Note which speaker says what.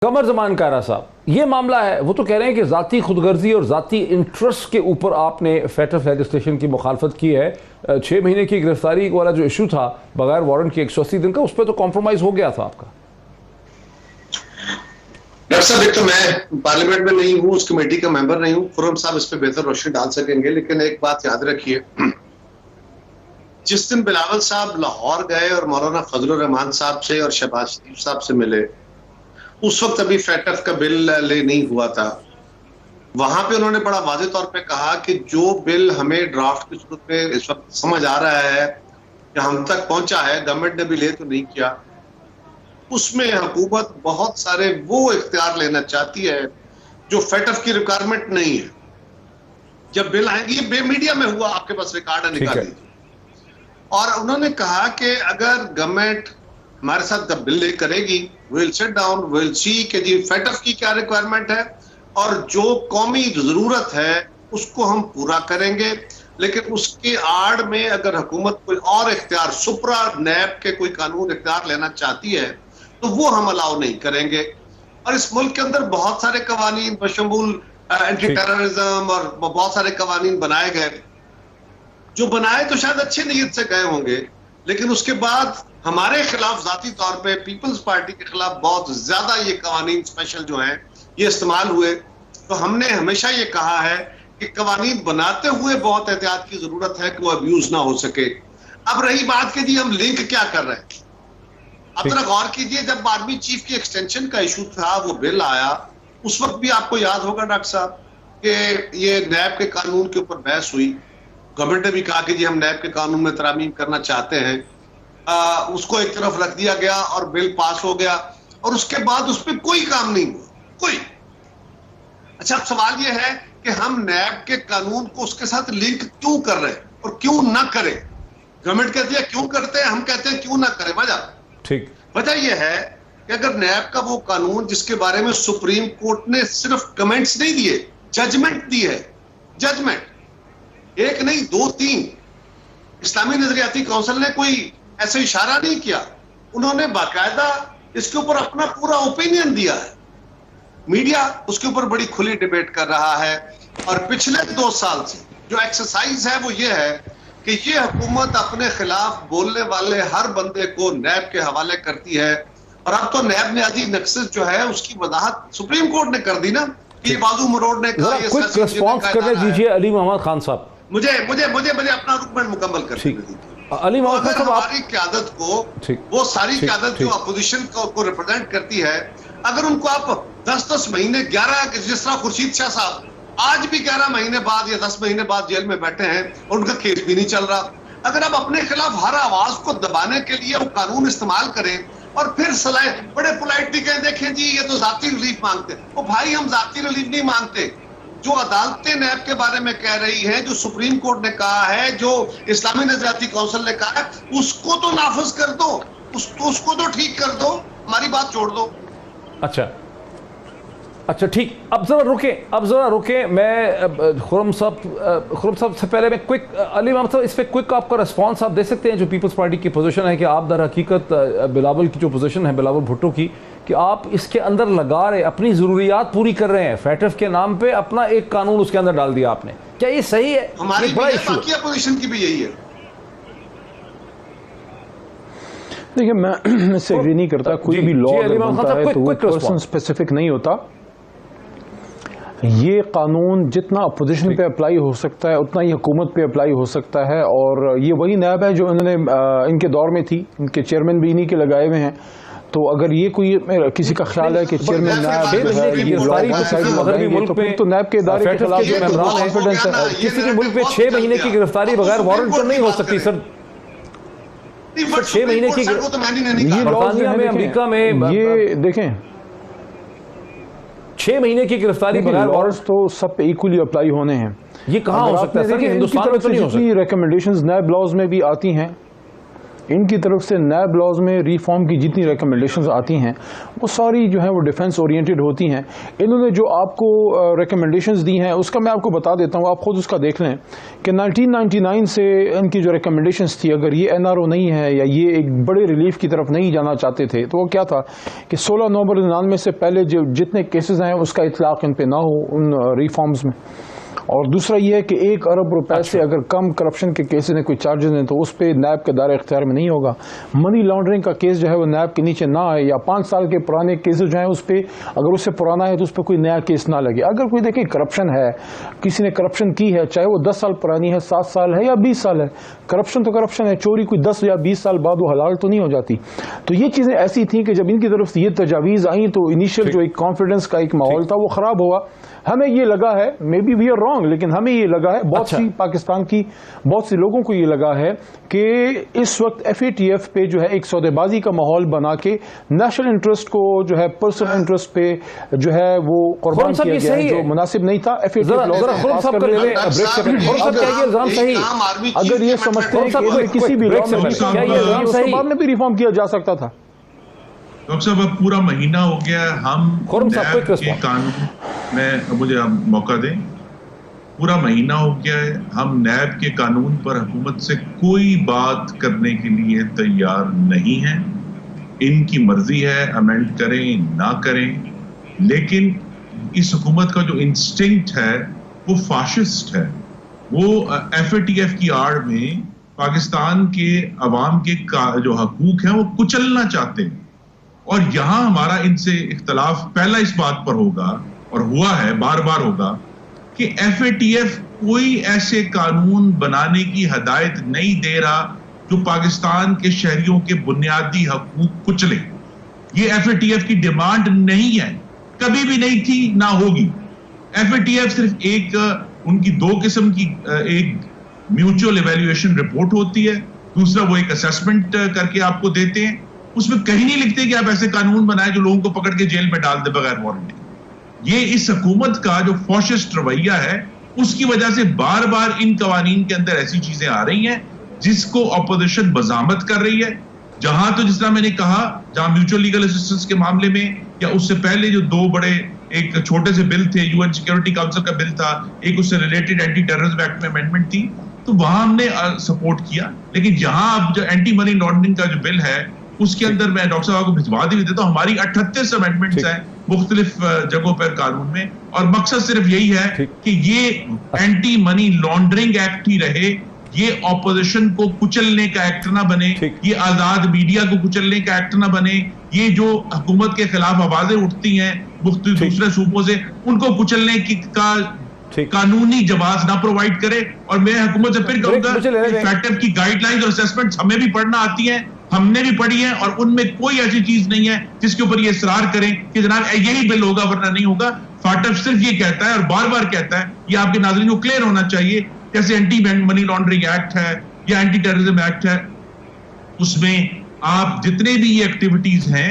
Speaker 1: कमर जमान कारा साहब, ये मामला है, वो तो कह रहे हैं कि ज़ाती खुदगर्जी और ज़ाती इंटरेस्ट के ऊपर आपने फेटफ लेजिस्लेशन की मुखालफत की है। 6 महीने की गिरफ्तारी वाला जो इशू था बगैर वारंट की 180 दिन का, उस पर तो कॉम्प्रोमाइज हो गया था आपका।
Speaker 2: डॉक्टर साहब, एक तो मैं पार्लियामेंट में नहीं हूँ, उस कमेटी का मेंबर नहीं हूँ, खुर्रम साहब इस पर बेहतर रोशनी डाल सकेंगे। लेकिन एक बात याद रखिए, जिस दिन बिलावल साहब लाहौर गए और मौलाना फजलुर रहमान साहब से और शहबाज शरीफ साहब से मिले, उस वक्त अभी फेटफ का बिल ले नहीं हुआ था। वहां पे उन्होंने बड़ा वाज़ेह तौर पे कहा कि जो बिल हमें ड्राफ्ट की सूरत में इस वक्त समझ आ रहा है कि हम तक पहुंचा है, गवर्नमेंट ने भी ले तो नहीं किया, उसमें हुकूमत बहुत सारे वो इख्तियार लेना चाहती है जो फेटफ की रिक्वायरमेंट नहीं है। जब बिल आएंगे, ये मीडिया में हुआ, आपके पास रिकॉर्ड है, निकाल लीजिए। और उन्होंने कहा कि अगर गवर्नमेंट हमारे साथ जब बिल ले करेगी, will sit down, will see कि जी फेटफ की क्या रिक्वायरमेंट है और जो कौमी जरूरत है उसको हम पूरा करेंगे। लेकिन उसके आड़ में अगर हुकूमत कोई और इख्तियार सुपरा नैब के कोई कानून इख्तियार लेना चाहती है तो वो हम अलाउ नहीं करेंगे। और इस मुल्क के अंदर बहुत सारे कवानीन बशमूल एंटी टेररिज्म और बहुत सारे कवानीन बनाए गए, जो बनाए तो शायद अच्छे नीयत से गए होंगे, लेकिन उसके बाद हमारे खिलाफ जाती तौर पे पीपल्स पार्टी के खिलाफ बहुत ज्यादा ये कवानीन स्पेशल जो हैं ये इस्तेमाल हुए। तो हमने हमेशा ये कहा है कि कवानीन बनाते हुए बहुत एहतियात की जरूरत है कि वो अब्यूज ना हो सके। अब रही बात कि जी हम लिंक क्या कर रहे हैं, अब जरा गौर कीजिए, जब आर्मी चीफ की एक्सटेंशन का इशू था, वो बिल आया, उस वक्त भी आपको याद होगा डॉक्टर साहब कि ये नैब के कानून के ऊपर बहस हुई। गवर्नमेंट ने भी कहा कि जी हम नैब के कानून में तरामीम करना चाहते हैं, उसको एक तरफ रख दिया गया और बिल पास हो गया और उसके बाद उस पर कोई काम नहीं हुआ, कोई। अच्छा, अब सवाल यह है कि हम नैब के कानून को उसके साथ लिंक क्यों कर रहे हैं और क्यों ना करें। गवर्नमेंट कहती है क्यों करते हैं, हम कहते हैं क्यों ना करें। वजह यह है कि अगर नैब का वो कानून जिसके बारे में सुप्रीम कोर्ट ने सिर्फ कमेंट्स नहीं दिए, जजमेंट दी है, जजमेंट एक नहीं दो तीन, इस्लामी नजरियाती काउंसिल ने कोई ऐसे इशारा नहीं किया, उन्होंने बाकायदा इसके ऊपर अपना पूरा ओपिनियन दिया है। मीडिया उसके ऊपर बड़ी खुली डिबेट कर रहा है और पिछले 2 साल से जो एक्सरसाइज है वो ये है कि ये हुकूमत अपने खिलाफ बोलने वाले हर बंदे को नैब के हवाले करती है। और अब तो नैब ने अजी नक्सस जो है उसकी वजाहत सुप्रीम कोर्ट ने कर दी ना कि बाजू मरोड़ने का
Speaker 1: रिस्पॉन्स करने दीजिए अली मोहम्मद खान साहब।
Speaker 2: मुझे अपना रुकमेंट मुकम्मल कर दीजिए।
Speaker 1: अली मोहम्मद खान साहब,
Speaker 2: हमारी क़यादत को, वो सारी क़यादत जो अपोजिशन को रिप्रेजेंट करती है, अगर उनको आप 10-10 महीने 11, जिस तरह खुर्शीद शाह साहब आज भी 11 महीने बाद या 10 महीने बाद जेल में बैठे हैं और उनका केस भी नहीं चल रहा, अगर आप अपने खिलाफ हर आवाज को दबाने के लिए वो कानून इस्तेमाल करें और फिर सलाह बड़े पोलाइटली कहें देखें जी ये तो जाती रिलीफ मांगते हैं, वो भाई हम जाती रिलीफ नहीं मांगते। जो अदालतें नैब के बारे में कह रही हैं, जो सुप्रीम कोर्ट ने कहा है, जो इस्लामी नजरियाती काउंसिल ने कहा है, उसको तो नाफिज कर दो, उसको तो ठीक कर दो, हमारी बात छोड़ दो।
Speaker 1: अच्छा ठीक, अब जरा रुके। मैं खुर्रम साहब से पहले मैं क्विक, अली मोहम्मद साहब, इस पर क्विक आपका रिस्पॉन्स आप दे सकते हैं। जो पीपल्स पार्टी की पोजीशन है कि आप दर हकीकत बिलावल की जो पोजीशन है, बिलावल भुट्टो की, कि आप इसके अंदर लगा रहे, अपनी ज़रूरियात पूरी कर रहे हैं, फेटफ के नाम पे अपना एक कानून उसके अंदर डाल दिया आपने, क्या ये सही है?
Speaker 2: हमारी बाकी अपोजिशन की भी यही है।
Speaker 3: देखिए, मैं इससे एग्री नहीं करता। कोई भी लॉ अगर बनता है तो वो पर्सन स्पेसिफिक नहीं होता। ये कानून जितना अपोजिशन पे अप्लाई हो सकता है उतना ही हुकूमत पे अप्लाई हो सकता है। और ये वही नैब है जो इन्होंने इनके दौर में थी, इनके चेयरमैन भी इन्हीं के लगाए हुए हैं। तो अगर ये कोई किसी का ख्याल है कि चेयरमैन नैब है, ये तो नैब के इदारे के खिलाफ कॉन्फिडेंस है।
Speaker 1: किसी भी मुल्क में 6 महीने की गिरफ्तारी बगैर वारंट तो नहीं हो सकती सर। 6 महीने की बरतानिया में, अमेरिका में, ये
Speaker 3: देखें
Speaker 1: 6 महीने की गिरफ्तारी बगैर वारंट
Speaker 3: तो सब पे इक्वली अप्लाई होने हैं।
Speaker 1: ये कहाँ हो सकता है सर? हिंदुस्तान में तो नहीं हो सकता।
Speaker 3: रिकमेंडेशंस नैब लॉज में भी आती हैं इनकी तरफ से नैब लॉज में रिफॉर्म की जितनी रिकमेंडेशंस आती हैं वो सारी जो है वो डिफेंस ओरिएंटेड होती हैं। इन्होंने जो आपको रिकमेंडेशंस दी हैं उसका मैं आपको बता देता हूँ, आप खुद उसका देख लें कि 1999 से इनकी जो रिकमेंडेशंस थी, अगर ये एनआरओ नहीं है या ये एक बड़े रिलीफ की तरफ नहीं जाना चाहते थे तो वो क्या था कि 16 नवंबर 99 से पहले जो जितने केसेस हैं उसका इतलाक इन पे ना हो उन रिफॉर्म्स में। और दूसरा ये है कि 1 अरब रुपए से अगर कम करप्शन के केसेस में कोई चार्जेस हैं तो उस पर नैब के दायरे इख्तियार में नहीं होगा। मनी लॉन्ड्रिंग का केस जो है वो नैब के नीचे ना आए, या 5 साल के पुराने केसेस जो हैं उस पर अगर उससे पुराना है तो उस पर कोई नया केस ना लगे। अगर कोई देखिए करप्शन है, किसी ने करप्शन की है, चाहे वो 10 साल पुरानी है, 7 साल है या 20 साल है, करप्शन तो करप्शन है। चोरी कोई 10 या 20 साल बाद वो हलाल तो नहीं हो जाती। तो ये चीज़ें ऐसी थी कि जब इनकी तरफ से ये तजावीज़ आई तो इनिशियल जो एक कॉन्फिडेंस का एक माहौल था वो ख़राब हुआ। हमें ये लगा है, maybe we are wrong, लेकिन हमें ये लगा है, बहुत सी पाकिस्तान की बहुत से लोगों को ये लगा है कि इस वक्त FATF पे जो है एक सौदेबाजी का माहौल बना के नेशनल इंटरेस्ट को जो है पर्सनल इंटरेस्ट पे जो है वो कुर्बान किया गया है, जो मुनासिब नहीं था। अगर ये समझते हैं कि किसी भी लॉ में बाद में भी रिफॉर्म किया जा सकता था।
Speaker 4: डॉक्टर साहब अब पूरा महीना हो गया, हम नैब के कानून में, मुझे आप मौका दें, पूरा महीना हो गया है, हम नैब के कानून पर हुकूमत से कोई बात करने के लिए तैयार नहीं है। इनकी मर्जी है अमेंड करें ना करें, लेकिन इस हुकूमत का जो इंस्टिंक्ट है वो फाशिस्ट है। वो FATF की आड़ में पाकिस्तान के अवाम के जो हकूक हैं वो कुचलना चाहते हैं। और यहां हमारा इनसे इख्तलाफ पहला इस बात पर होगा, और हुआ है, बार बार होगा, कि FATF कोई ऐसे कानून बनाने की हदायत नहीं दे रहा जो पाकिस्तान के शहरियों के बुनियादी हकूक कुचले। ये FATF की डिमांड नहीं है, कभी भी नहीं थी, ना होगी। FATF सिर्फ एक, उनकी 2 किस्म की, एक म्यूचुअल इवैल्यूएशन रिपोर्ट होती है, दूसरा वो एक असेसमेंट करके आपको देते हैं। उसमें कहीं नहीं लिखते कि आप ऐसे कानून बनाए जो लोगों को पकड़ के जेल में डाल दे बगैर वारंट। ये इस हुकूमत का जो फॉशिस्ट रवैया है उसकी वजह से बार बार इन कवानीन के अंदर ऐसी चीजें आ रही हैं जिसको ऑपोजिशन बजामत कर रही है। जहां तो जिस तरह मैंने कहा, जहां म्यूचुअल लीगल असिस्टेंस के मामले में या उससे पहले जो 2 बड़े, एक छोटे से बिल थे, UN सिक्योरिटी काउंसिल का बिल था, एक उससे रिलेटेड एंटी टेररिज्म एक्ट में अमेंडमेंट थी, तो वहां हमने सपोर्ट किया। लेकिन जहां अब जो एंटी मनी लॉन्ड्रिंग का जो बिल है उसके अंदर मैं डॉक्टर साहब को भिजवा भी देता हूं, हमारी 38 अमेंडमेंट्स हैं मुख्तलिफ जगहों पर कानून में, और मकसद सिर्फ यही है कि ये एंटी मनी लॉन्ड्रिंग एक्ट ही रहे, ये ऑपोजिशन को कुचलने का एक्ट ना बने, ये आजाद मीडिया को कुचलने का एक्ट ना बने, ये जो हुकूमत के खिलाफ आवाजें उठती हैं दूसरे सूबों से उनको कुचलने की का कानूनी जवाब ना प्रोवाइड करे। और मैं हुकूमत से फिर कहूंगा कि FATF की गाइडलाइंस और असेसमेंट्स हमें भी पढ़ना आती है, हमने भी पढ़ी है, और उनमें कोई ऐसी चीज नहीं है जिसके ऊपर ये इसरार करें कि जनाब यही बिल होगा वरना नहीं होगा। FATF सिर्फ ये कहता है और बार बार कहता है, ये आपके नाज़रीन को क्लियर होना चाहिए, जैसे एंटी मनी लॉन्ड्रिंग एक्ट है या एंटी टेररिज्म एक्ट है, उसमें आप जितने भी ये एक्टिविटीज हैं